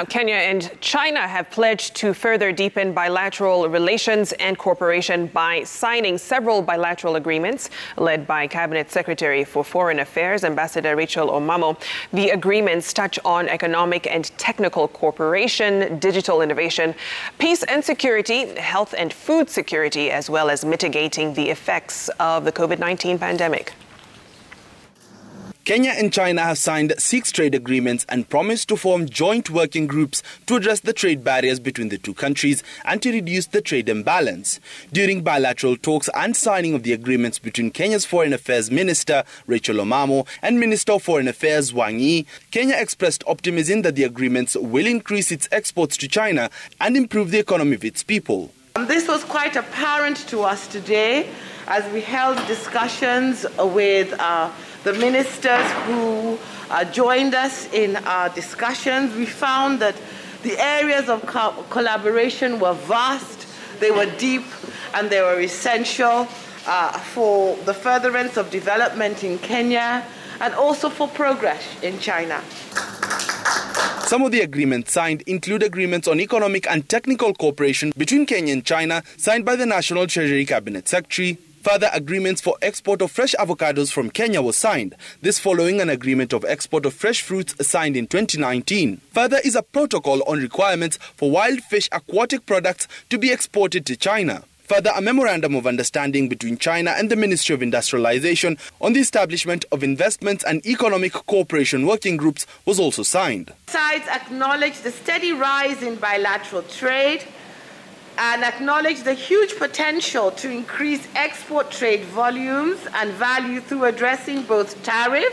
Kenya and China have pledged to further deepen bilateral relations and cooperation by signing several bilateral agreements led by Cabinet Secretary for Foreign Affairs, Ambassador Rachel Omamo. The agreements touch on economic and technical cooperation, digital innovation, peace and security, health and food security, as well as mitigating the effects of the COVID-19 pandemic. Kenya and China have signed 6 trade agreements and promised to form joint working groups to address the trade barriers between the two countries and to reduce the trade imbalance. During bilateral talks and signing of the agreements between Kenya's Foreign Affairs Minister Rachel Omamo and Minister of Foreign Affairs Wang Yi, Kenya expressed optimism that the agreements will increase its exports to China and improve the economy of its people. This was quite apparent to us today as we held discussions with the ministers who joined us in our discussions. We found that the areas of collaboration were vast, they were deep, and they were essential for the furtherance of development in Kenya and also for progress in China. Some of the agreements signed include agreements on economic and technical cooperation between Kenya and China, signed by the National Treasury Cabinet Secretary. Further agreements for export of fresh avocados from Kenya were signed, this following an agreement of export of fresh fruits signed in 2019. Further is a protocol on requirements for wild fish aquatic products to be exported to China. Further, a memorandum of understanding between China and the Ministry of Industrialization on the establishment of investments and economic cooperation working groups was also signed. Sides acknowledge the steady rise in bilateral trade and acknowledge the huge potential to increase export trade volumes and value through addressing both tariff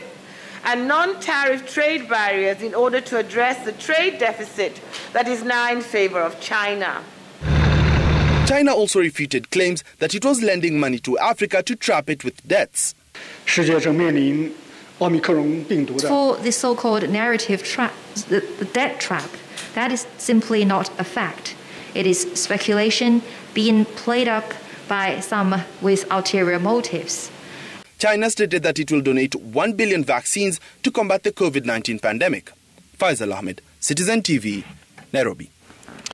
and non-tariff trade barriers in order to address the trade deficit that is now in favor of China. China also refuted claims that it was lending money to Africa to trap it with debts. For the so-called narrative trap, the debt trap, that is simply not a fact. It is speculation being played up by some with ulterior motives. China stated that it will donate 1 billion vaccines to combat the COVID-19 pandemic. Faisal Ahmed, Citizen TV, Nairobi.